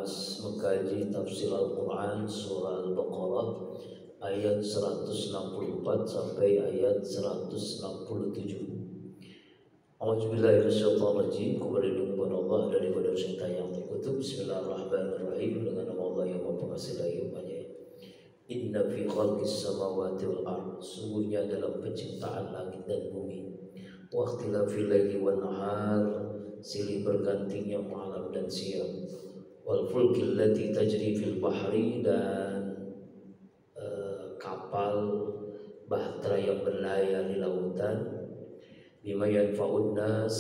membahas mengkaji tafsir Al-Quran surah Al-Baqarah ayat 164 sampai ayat 167. A'udzubillahi minasyaitonirrajim. Keberlindungan kepada Allah daripada syaitan yang terkutuk. Bismillahirrahmanirrahim. Dengan nama Allah yang Maha Pengasih lagi Maha. Inna fi khalqis samawati wal ard, sungguhnya dalam penciptaan langit dan bumi, wa ikhtilafil laili wan nahar, silih bergantinya malam dan siang, wal fulkil lati tajri fil bahri, dan kapal bahtera yang berlayar di lautan, bima yanfa'un nas,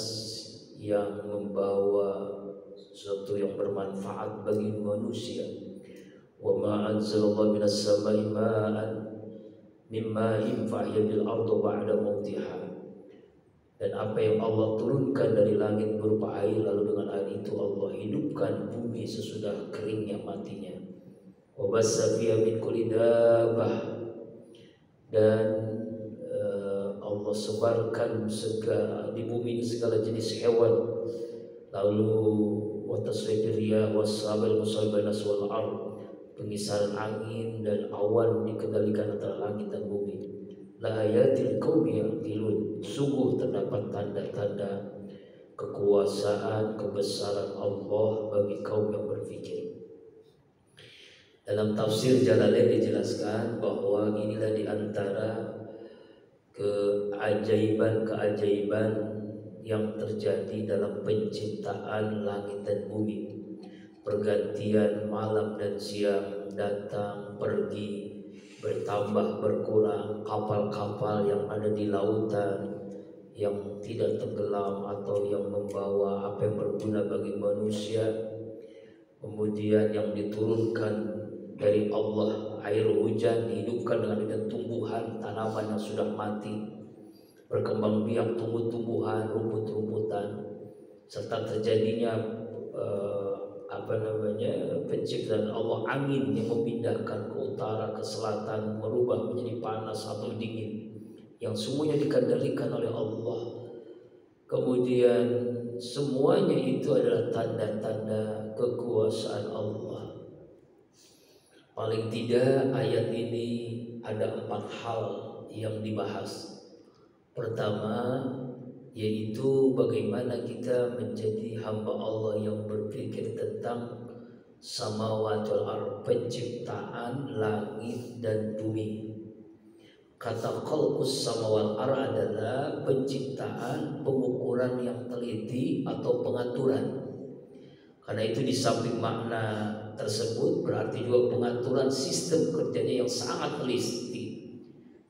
yang membawa sesuatu yang bermanfaat bagi manusia, wa ma anzalallahu minas samai ma'an mimma yinfa'u bil ardi ba'da mautiha, dan apa yang Allah turunkan dari langit berupa air, lalu dengan air itu Allah hidupkan bumi sesudah keringnya matinya. Wa bassa fiha min kulli dabbah, dan Allah sebarkan di bumi ini segala jenis hewan. Lalu wa tasrifir riyah was-sabil musabbahan wal ard, pengisaran angin dan awan dikendalikan antara langit dan bumi. La ayatil qaumi yaqilun, sungguh terdapat tanda-tanda kekuasaan kebesaran Allah bagi kaum yang berfikir. Dalam tafsir Jalalain dijelaskan bahwa inilah di antara keajaiban-keajaiban yang terjadi dalam penciptaan langit dan bumi. Pergantian malam dan siang, datang pergi, bertambah berkurang, kapal-kapal yang ada di lautan yang tidak tenggelam atau yang membawa apa yang berguna bagi manusia. Kemudian yang diturunkan dari Allah, air hujan dihidupkan dengan tumbuhan tanaman yang sudah mati, berkembang biak tumbuh-tumbuhan, rumput-rumputan, serta terjadinya penciptaan Allah, angin yang memindahkan ke utara, ke selatan, merubah menjadi panas atau dingin, yang semuanya dikendalikan oleh Allah. Kemudian semuanya itu adalah tanda-tanda kekuasaan Allah. Paling tidak ayat ini ada 4 hal yang dibahas. Pertama, yaitu bagaimana kita menjadi hamba Allah yang berpikir tentang samawati wal ard, penciptaan langit dan bumi. Kata khalqus samawati wal ard adalah penciptaan, pengukuran yang teliti atau pengaturan. Karena itu di samping makna tersebut berarti juga pengaturan sistem kerjanya yang sangat teliti.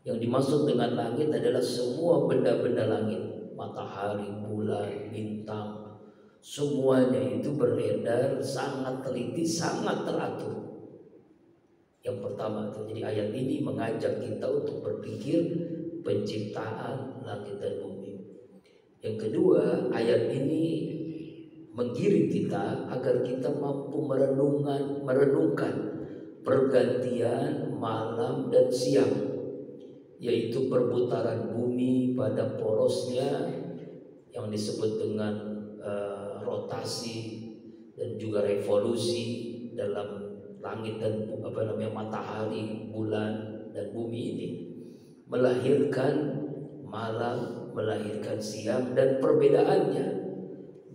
Yang dimaksud dengan langit adalah semua benda-benda langit, matahari, bulan, bintang, semuanya itu beredar sangat teliti, sangat teratur. Yang pertama itu, jadi ayat ini mengajak kita untuk berpikir penciptaan langit dan bumi. Yang kedua, ayat ini menggiring kita agar kita mampu merenungkan pergantian malam dan siang, yaitu perputaran bumi pada porosnya yang disebut dengan rotasi dan juga revolusi dalam langit dan matahari, bulan dan bumi ini, melahirkan malam, melahirkan siang, dan perbedaannya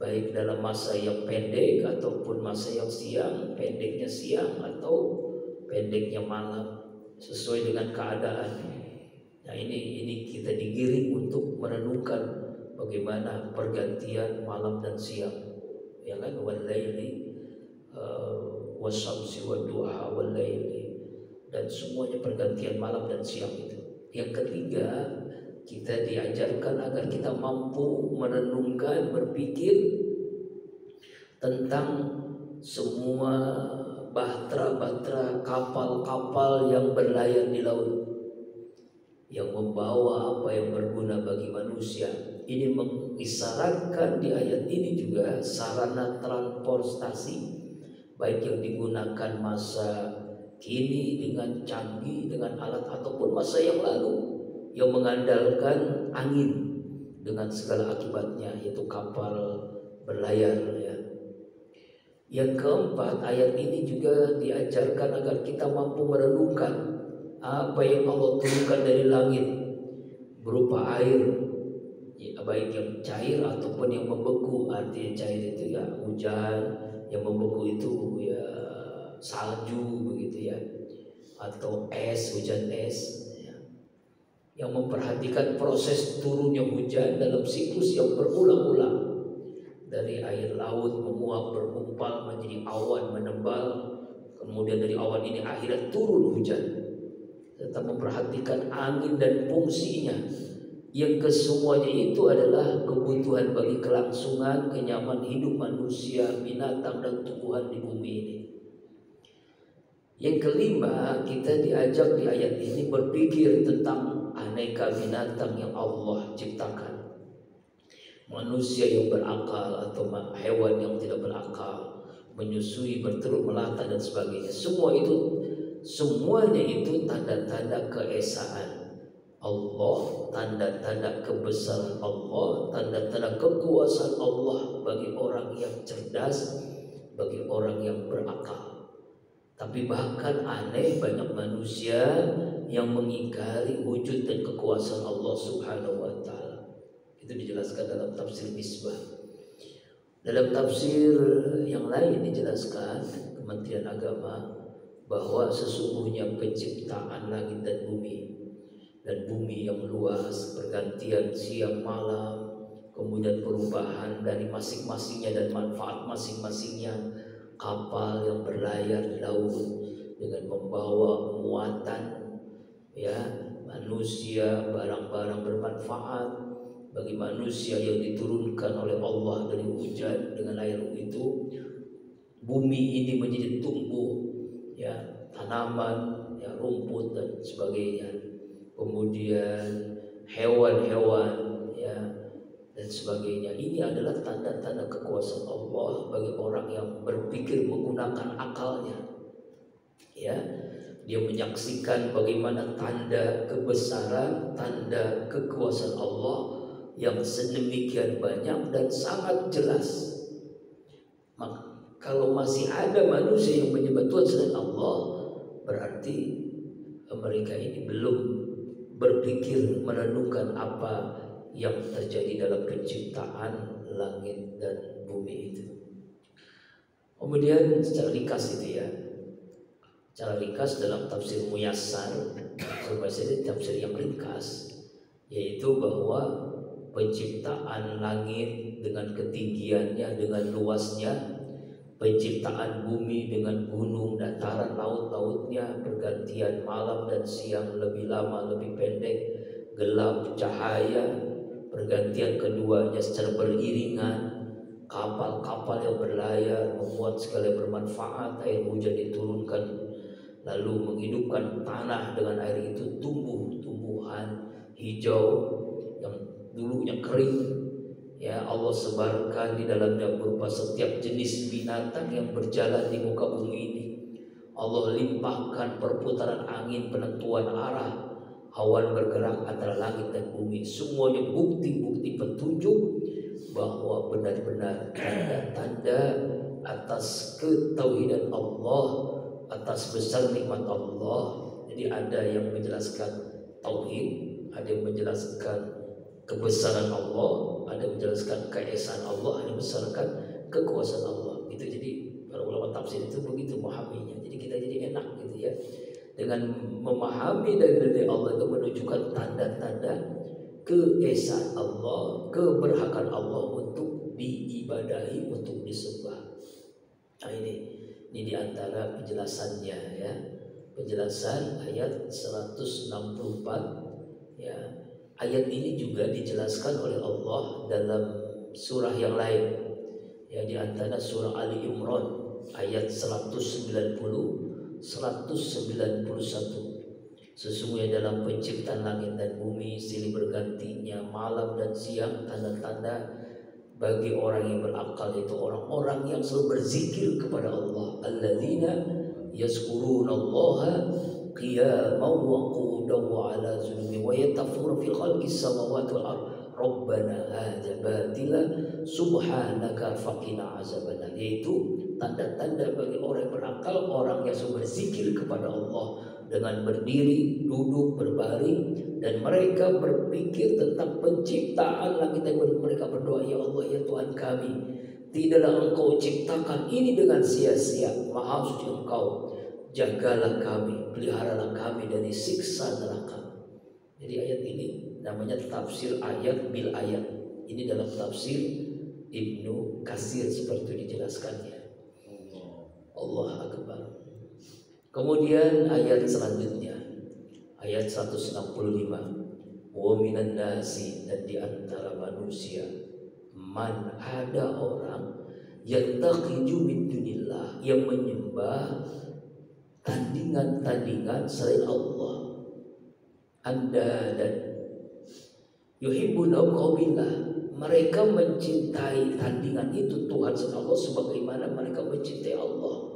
baik dalam masa yang pendek ataupun masa yang siang, pendeknya siang atau pendeknya malam, sesuai dengan keadaannya. Nah ini kita digiring untuk merenungkan bagaimana pergantian malam dan siang, ya kan, wal laili wasyamsi wadduha wal laili, dan semuanya pergantian malam dan siang itu. Yang ketiga, kita diajarkan agar kita mampu merenungkan, berpikir tentang semua bahtera-bahtera, kapal-kapal yang berlayar di laut, yang membawa apa yang berguna bagi manusia. Ini mengisyaratkan di ayat ini juga sarana transportasi, baik yang digunakan masa kini dengan canggih, dengan alat, ataupun masa yang lalu yang mengandalkan angin dengan segala akibatnya, yaitu kapal berlayar, ya. Yang keempat, ayat ini juga diajarkan agar kita mampu merenungkan apa yang Allah turunkan dari langit berupa air, ya, baik yang cair ataupun yang membeku. Artinya cair itu ya hujan, yang membeku itu ya salju begitu ya, atau es, hujan es ya. Yang memperhatikan proses turunnya hujan dalam siklus yang berulang-ulang, dari air laut menguap bergumpal menjadi awan menebal, kemudian dari awan ini akhirnya turun hujan, serta memperhatikan angin dan fungsinya, yang kesemuanya itu adalah kebutuhan bagi kelangsungan kenyamanan hidup manusia, binatang dan tumbuhan di bumi ini. Yang kelima, kita diajak di ayat ini berpikir tentang aneka binatang yang Allah ciptakan. Manusia yang berakal atau hewan yang tidak berakal, menyusui, bertelur, melata dan sebagainya. Semuanya itu tanda-tanda keesaan Allah, tanda-tanda kebesaran Allah, tanda-tanda kekuasaan Allah bagi orang yang cerdas, bagi orang yang berakal. Tapi bahkan aneh, banyak manusia yang mengingkari wujud dan kekuasaan Allah Subhanahu wa taala. Itu dijelaskan dalam tafsir Misbah. Dalam tafsir yang lain dijelaskan Kementerian Agama bahwa sesungguhnya penciptaan langit dan bumi yang luas, pergantian siang malam, kemudian perubahan dari masing-masingnya dan manfaat masing-masingnya, kapal yang berlayar di laut dengan membawa muatan ya manusia, barang-barang bermanfaat bagi manusia yang diturunkan oleh Allah dari hujan dengan air itu, bumi ini menjadi tumbuh ya, tanaman ya, rumput dan sebagainya, kemudian hewan-hewan ya dan sebagainya. Ini adalah tanda-tanda kekuasaan Allah bagi orang yang berpikir menggunakan akalnya. Ya, dia menyaksikan bagaimana tanda kebesaran, tanda kekuasaan Allah yang sedemikian banyak dan sangat jelas. Maka kalau masih ada manusia yang menyembah Tuhan selain Allah, berarti mereka ini belum berpikir merenungkan apa yang terjadi dalam penciptaan langit dan bumi itu. Kemudian secara ringkas itu ya, secara ringkas dalam tafsir Muyassar, tafsir yang ringkas, yaitu bahwa penciptaan langit dengan ketinggiannya, dengan luasnya, penciptaan bumi dengan gunung, dataran, laut-lautnya, pergantian malam dan siang, lebih lama, lebih pendek, gelap, cahaya, pergantian keduanya secara beriringan, kapal-kapal yang berlayar memuat segala bermanfaat, air hujan diturunkan lalu menghidupkan tanah dengan air itu, tumbuh-tumbuhan hijau yang dulunya kering ya Allah sebarkan di dalamnya berupa setiap jenis binatang yang berjalan di muka bumi ini. Allah limpahkan perputaran angin, penentuan arah, awan bergerak antara langit dan bumi. Semuanya bukti-bukti petunjuk bahwa benar-benar tanda-tanda atas ketauhidan Allah, atas besar nikmat Allah. Jadi ada yang menjelaskan tauhid, ada yang menjelaskan kebesaran Allah, ada yang menjelaskan keesaan Allah, ada yang menjelaskan kekuasaan Allah. Itu jadi para ulama tafsir itu begitu memahaminya. Jadi kita jadi enak gitu ya. Dengan memahami dari Allah itu menunjukkan tanda-tanda keesaan Allah, keberhakan Allah untuk diibadahi, untuk disembah. Nah ini diantara penjelasannya ya. Penjelasan ayat 164 ya. Ayat ini juga dijelaskan oleh Allah dalam surah yang lain ya, di antara surah Ali Imran ayat 190 191. Sesungguhnya dalam penciptaan langit dan bumi, silih bergantinya malam dan siang, tanda-tanda bagi orang yang berakal, itu orang-orang yang selalu berzikir kepada Allah. Alladzina yazkurunallaha qiyaman wa qu'udan wa 'ala junubihim wa yatafakkaruna fil khalqis samawati wal ardh. Rabbana hadza batila subhanaka faqina azabannar. Yaitu tanda-tanda bagi orang yang berakal, orang yang suka berzikir kepada Allah dengan berdiri, duduk, berbaring, dan mereka berpikir tentang penciptaan langit dan bumi. Mereka berdoa, ya Allah, ya Tuhan kami, tidaklah Engkau ciptakan ini dengan sia-sia. Maha suci Engkau, jagalah kami, peliharalah kami dari siksa neraka. Jadi ayat ini namanya tafsir ayat bil ayat. Ini dalam tafsir Ibnu Katsir seperti dijelaskannya. Allah Akbar. Kemudian ayat selanjutnya, ayat 165. Wa minan nasi, dan di antara manusia, man, ada orang yattakhidhu min dunillah, yang menyembah tandingan-tandingan selain Allah. Anda dan yuhibbuna qaubillah, mereka mencintai tandingan itu Tuhan Allah sebagaimana mereka mencintai Allah.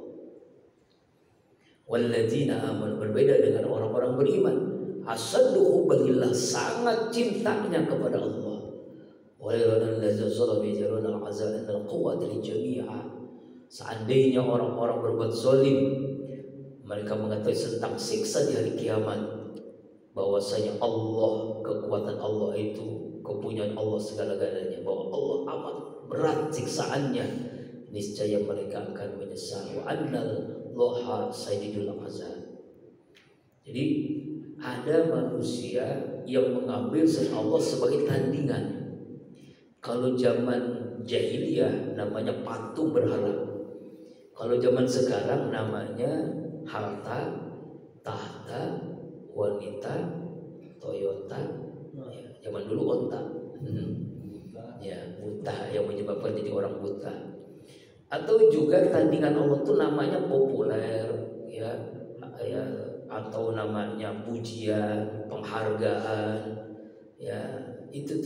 Walladzina amanu, berbeda dengan orang-orang beriman, asaddu hubbillah, sangat cintanya kepada Allah. Seandainya orang-orang berbuat zalim, mereka mengetahui tentang siksa di hari kiamat, bahwasanya Allah, kekuatan Allah itu, kepunyaan Allah segala-galanya, bahwa Allah amat berat siksaannya, niscaya mereka akan menyesal. Wa annal Allaha sayyidul azab. Jadi ada manusia yang mengambil selain Allah sebagai tandingan. Kalau zaman jahiliyah namanya patung berhala. Kalau zaman sekarang namanya harta, tahta, wanita, Toyota. Ya, zaman dulu onta. Ya, buta, yang menyebabkan jadi orang buta. Atau juga tandingan Allah itu namanya populer, ya, atau namanya pujian, penghargaan, ya, itu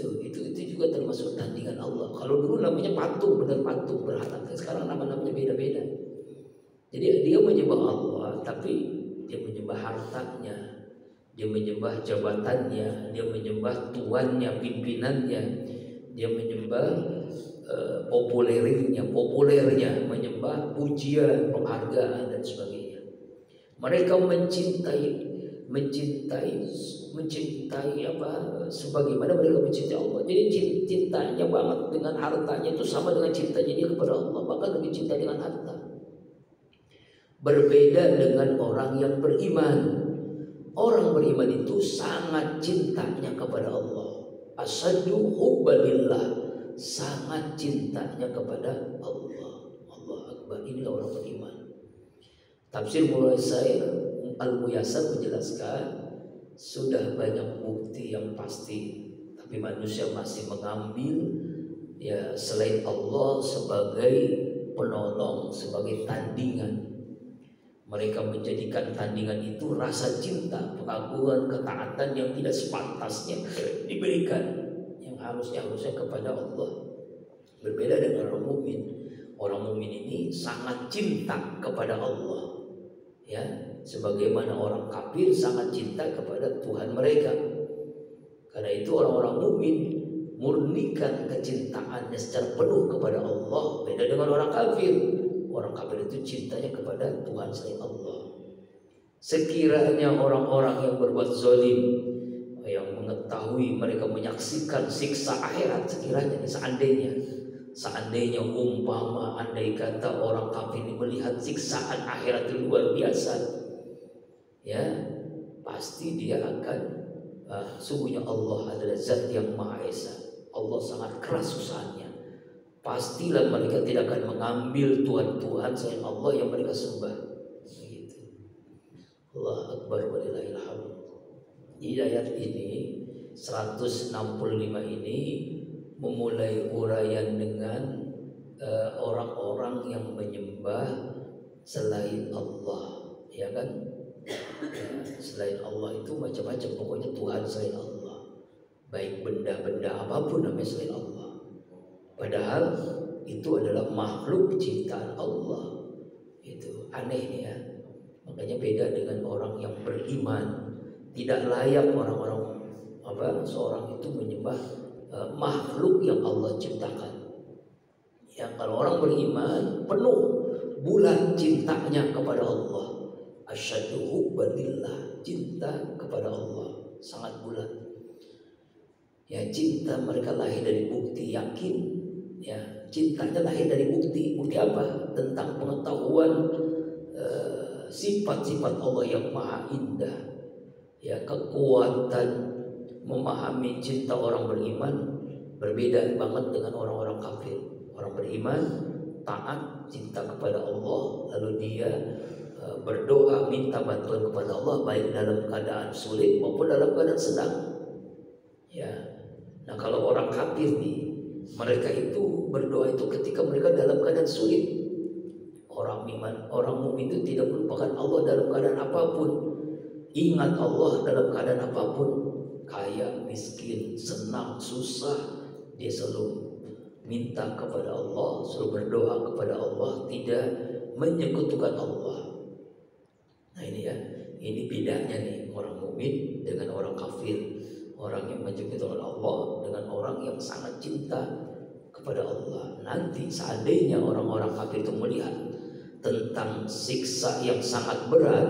juga termasuk tandingan Allah. Kalau dulu namanya patung, benar patung berhala, sekarang namanya beda-beda. Jadi dia menyembah Allah, tapi dia menyembah hartanya, dia menyembah jabatannya, dia menyembah tuannya, pimpinannya, dia menyembah populernya, menyembah pujian, penghargaan dan sebagainya. Mereka mencintai apa? Sebagaimana mereka mencintai Allah. Jadi cintanya banget dengan hartanya itu sama dengan cintanya dia kepada Allah, bahkan lebih cinta dengan harta. Berbeda dengan orang yang beriman. Orang beriman itu sangat cintanya kepada Allah. Asaddu hubbillah, sangat cintanya kepada Allah. Allah Akbar. Inilah orang beriman. Tafsir Muyassar Al-Muyassar menjelaskan sudah banyak bukti yang pasti, tapi manusia masih mengambil ya selain Allah sebagai penolong, sebagai tandingan. Mereka menjadikan tandingan itu rasa cinta, pengagungan, ketaatan yang tidak sepantasnya diberikan, yang harusnya kepada Allah. Berbeda dengan orang mukmin. Orang mukmin ini sangat cinta kepada Allah, ya, sebagaimana orang kafir sangat cinta kepada Tuhan mereka. Karena itu orang-orang mukmin murnikan kecintaannya secara penuh kepada Allah. Beda dengan orang kafir. Orang kafir itu cintanya kepada Tuhan selain Allah. Sekiranya orang-orang yang berbuat zalim, yang mengetahui mereka menyaksikan siksa akhirat, sekiranya seandainya umpama andai kata orang kafir ini melihat siksaan akhirat itu luar biasa, ya, pasti dia akan sungguhnya Allah adalah zat yang maha esa. Allah sangat keras usahanya. Pastilah mereka tidak akan mengambil Tuhan-Tuhan selain Allah yang mereka sembah. Begitu. Allah Akbar walillahil hamd. Di ayat ini 165 ini memulai uraian dengan orang-orang yang menyembah selain Allah, ya kan? Selain Allah itu macam-macam, pokoknya Tuhan selain Allah, baik benda-benda apapun namanya selain Allah. Padahal itu adalah makhluk ciptaan Allah. Itu aneh ya. Makanya beda dengan orang yang beriman. Tidak layak orang-orang seorang itu menyembah makhluk yang Allah ciptakan. Ya, kalau orang beriman penuh bulat cintanya kepada Allah. Asyaddu hubbatillah, cinta kepada Allah sangat bulat. Ya, cinta mereka lahir dari bukti yakin. Ya, cintanya lahir dari bukti apa? Tentang pengetahuan sifat-sifat Allah yang maha indah. Ya, kekuatan memahami cinta orang beriman berbeda banget dengan orang-orang kafir. Orang beriman taat, cinta kepada Allah, lalu dia berdoa minta bantuan kepada Allah baik dalam keadaan sulit maupun dalam keadaan senang. Ya. Nah, kalau orang kafir nih, mereka itu berdoa itu ketika mereka dalam keadaan sulit. Orang iman, orang mukmin itu tidak melupakan Allah dalam keadaan apapun. Ingat Allah dalam keadaan apapun. Kaya, miskin, senang, susah, dia selalu minta kepada Allah, selalu berdoa kepada Allah, tidak menyekutukan Allah. Nah, ini ya, ini bedanya nih orang mukmin dengan orang kafir. Orang yang menyekutukan Allah dengan orang yang sangat cinta kepada Allah. Nanti seandainya orang-orang kafir itu melihat tentang siksa yang sangat berat,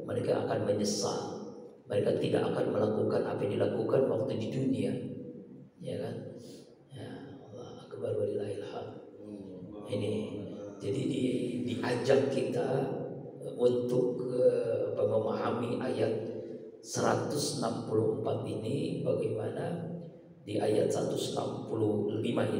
mereka akan menyesal. Mereka tidak akan melakukan apa yang dilakukan waktu di dunia. Ya kan? Ya, Allah akbar walillahil hamd. Ini jadi diajak kita untuk memahami ayat 164 ini, bagaimana di ayat 165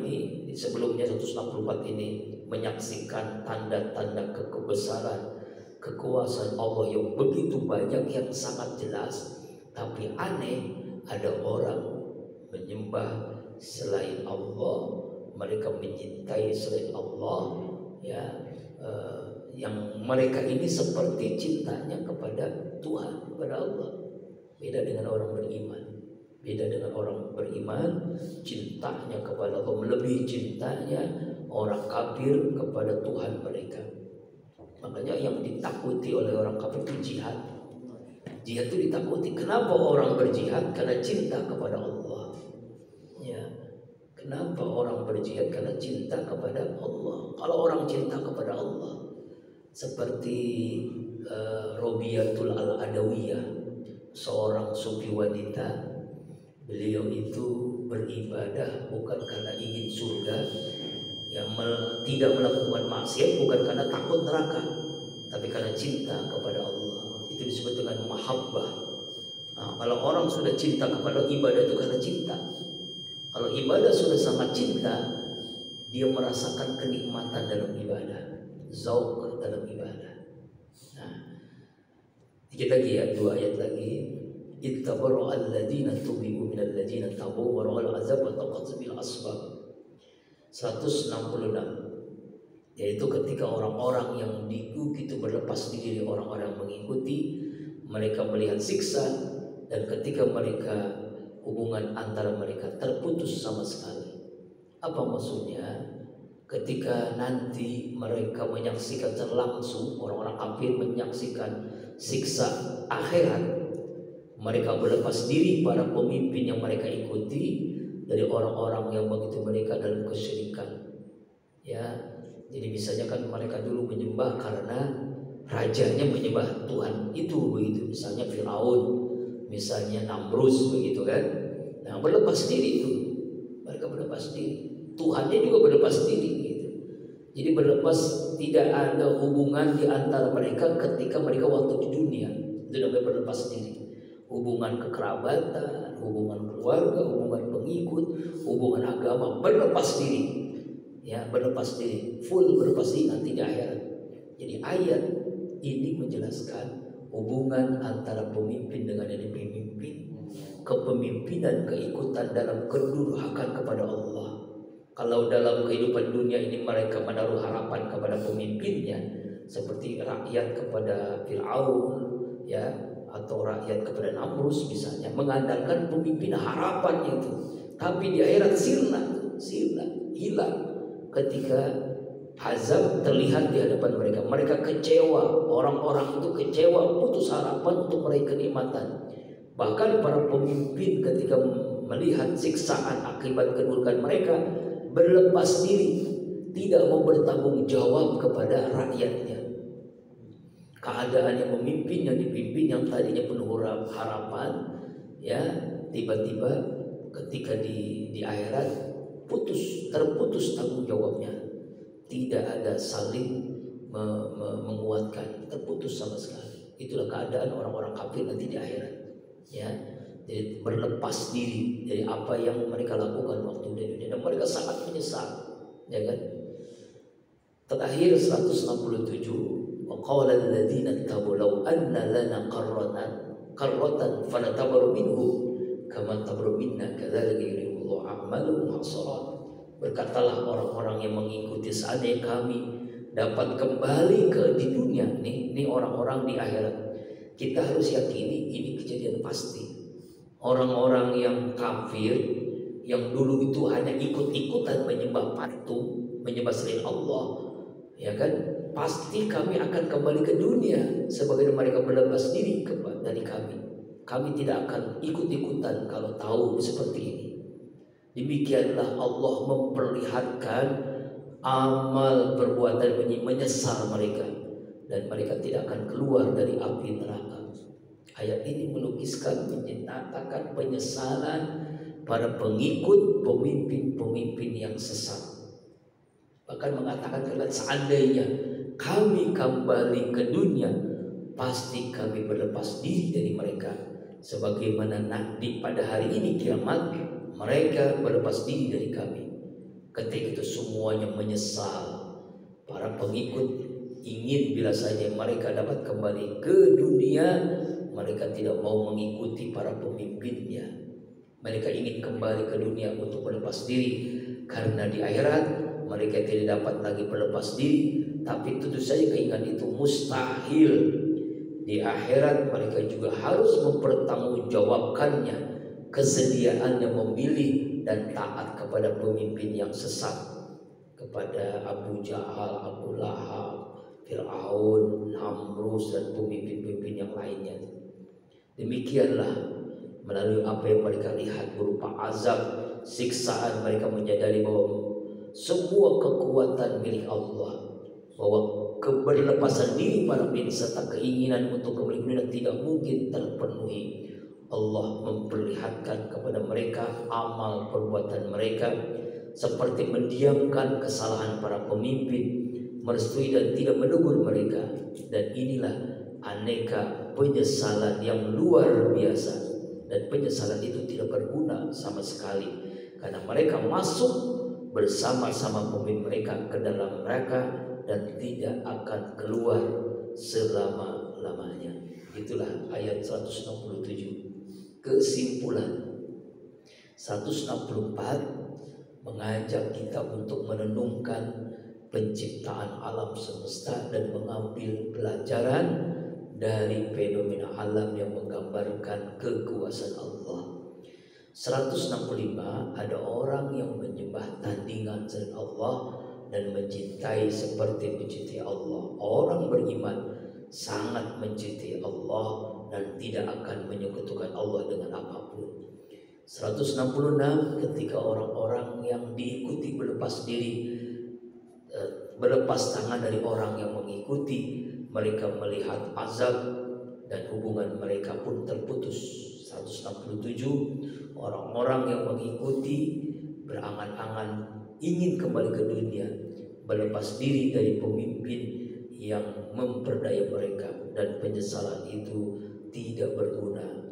ini, sebelumnya 164 ini menyaksikan tanda-tanda kebesaran kekuasaan Allah yang begitu banyak, yang sangat jelas. Tapi aneh, ada orang menyembah selain Allah, mereka mencintai selain Allah, ya, yang mereka ini seperti cintanya kepada Tuhan, kepada Allah. Beda dengan orang beriman. Beda dengan orang beriman, cintanya kepada Allah melebihi cintanya orang kafir kepada Tuhan mereka. Makanya yang ditakuti oleh orang kafir itu jihad. Jihad itu ditakuti. Kenapa orang berjihad? Karena cinta kepada Allah. Ya. Kenapa orang berjihad? Karena cinta kepada Allah. Kalau orang cinta kepada Allah, seperti Robiatul Al-Adawiyah, seorang sufi wanita. Beliau itu beribadah bukan karena ingin surga, yang tidak melakukan maksiat bukan karena takut neraka, tapi karena cinta kepada Allah. Itu disebut dengan mahabbah. Nah, kalau orang sudah cinta kepada ibadah itu karena cinta. Kalau ibadah sudah sangat cinta, dia merasakan kenikmatan dalam ibadah, zauq dalam ibadah. Nah, dikit lagi ya, 2 ayat lagi. Ittabarra alladziina tubi'u minal ladziina tabu wa ra'al 'adzab wa taqatta bil asbab. 166, yaitu ketika orang-orang yang diikuti itu berlepas diri, orang-orang mengikuti, mereka melihat siksa, dan ketika mereka hubungan antara mereka terputus sama sekali. Apa maksudnya? Ketika nanti mereka menyaksikan langsung, orang-orang kafir menyaksikan siksa akhirat, mereka berlepas diri para pemimpin yang mereka ikuti dari orang-orang yang begitu mereka dalam kesyirikan. Ya, jadi misalnya kan mereka dulu menyembah karena rajanya menyembah Tuhan itu begitu, misalnya Firaun, misalnya Namrus begitu kan. Nah, berlepas diri itu, mereka berlepas diri. Tuhannya juga berlepas diri gitu. Jadi berlepas, tidak ada hubungan di antara mereka ketika mereka waktu di dunia. Itu namanya berlepas diri. Hubungan kekerabatan, hubungan keluarga, hubungan pengikut, hubungan agama, berlepas diri. Ya, berlepas diri, full berlepas diri nanti di akhirat. Jadi ayat ini menjelaskan hubungan antara pemimpin dengan yang dipimpin, kepemimpinan, keikutan dalam kedurhakan kepada Allah. Kalau dalam kehidupan dunia ini mereka menaruh harapan kepada pemimpinnya, seperti rakyat kepada Firaun, ya, atau rakyat kepada Namrus misalnya, mengandalkan pemimpin harapannya itu. Tapi di akhirat sirna, hilang ketika azab terlihat di hadapan mereka. Mereka kecewa, orang-orang itu kecewa, putus harapan untuk meraih kenikmatan. Bahkan para pemimpin ketika melihat siksaan akibat kedudukan mereka berlepas diri, tidak mau bertanggung jawab kepada rakyatnya. Keadaan yang memimpin, yang dipimpin, yang tadinya penuh harapan, ya tiba-tiba ketika di akhirat terputus tanggung jawabnya, tidak ada saling menguatkan, terputus sama sekali. Itulah keadaan orang-orang kafir nanti di akhirat, ya. Jadi berlepas diri dari apa yang mereka lakukan waktu di dunia, dan mereka sangat menyesal, ya kan? Terakhir 167, waqala alladziina tabu law anna lana qarratan fanatabaru minhu kama tabaru minna kadzalika yurihullahu a'malahum hasarat. Berkatalah orang-orang yang mengikuti, seandainya kami dapat kembali di dunia, ini orang-orang di akhirat, kita harus yakini ini kejadian pasti. Orang-orang yang kafir yang dulu itu hanya ikut-ikutan menyembah patung, menyembah selain Allah, ya kan, pasti kami akan kembali ke dunia sebagaimana mereka berlepas diri dari kami. Kami tidak akan ikut-ikutan kalau tahu seperti ini. Demikianlah Allah memperlihatkan amal perbuatan menyesal mereka, dan mereka tidak akan keluar dari api neraka. Ayat ini melukiskan, menyatakan penyesalan para pengikut pemimpin-pemimpin yang sesat. Bahkan mengatakan, seandainya kami kembali ke dunia, pasti kami berlepas diri dari mereka. Sebagaimana nanti pada hari ini kiamat, mereka berlepas diri dari kami. Ketika itu semuanya menyesal. Para pengikut ingin bila saja mereka dapat kembali ke dunia, mereka tidak mau mengikuti para pemimpinnya. Mereka ingin kembali ke dunia untuk berlepas diri, karena di akhirat mereka tidak dapat lagi berlepas diri. Tapi tentu saja keinginan itu mustahil. Di akhirat mereka juga harus mempertanggungjawabkannya, kesediaannya memilih dan taat kepada pemimpin yang sesat, kepada Abu Jahal, Abu Lahab, Fir'aun, Namrus, dan pemimpin-pemimpin yang lainnya. Demikianlah melalui apa yang mereka lihat berupa azab, siksaan, mereka menyadari bahwa semua kekuatan milik Allah, bahwa keberlepasan diri para pemimpin serta keinginan untuk kembali ke dunia tidak mungkin terpenuhi. Allah memperlihatkan kepada mereka amal perbuatan mereka, seperti mendiamkan kesalahan para pemimpin, merestui dan tidak menegur mereka. Dan inilah aneka penyesalan yang luar biasa, dan penyesalan itu tidak berguna sama sekali, karena mereka masuk bersama-sama pemimpin mereka ke dalam neraka dan tidak akan keluar selama-lamanya. Itulah ayat 167. Kesimpulan 164 mengajak kita untuk merenungkan penciptaan alam semesta dan mengambil pelajaran dari fenomena alam yang menggambarkan kekuasaan Allah. 165 ada orang yang menyembah tandingan selain Allah dan mencintai seperti mencintai Allah. Orang beriman sangat mencintai Allah dan tidak akan menyekutukan Allah dengan apapun. 166 ketika orang-orang yang diikuti berlepas diri, berlepas tangan dari orang yang mengikuti, mereka melihat azab dan hubungan mereka pun terputus. 167 orang-orang yang mengikuti berangan-angan ingin kembali ke dunia, berlepas diri dari pemimpin yang memperdaya mereka, dan penyesalan itu tidak berguna.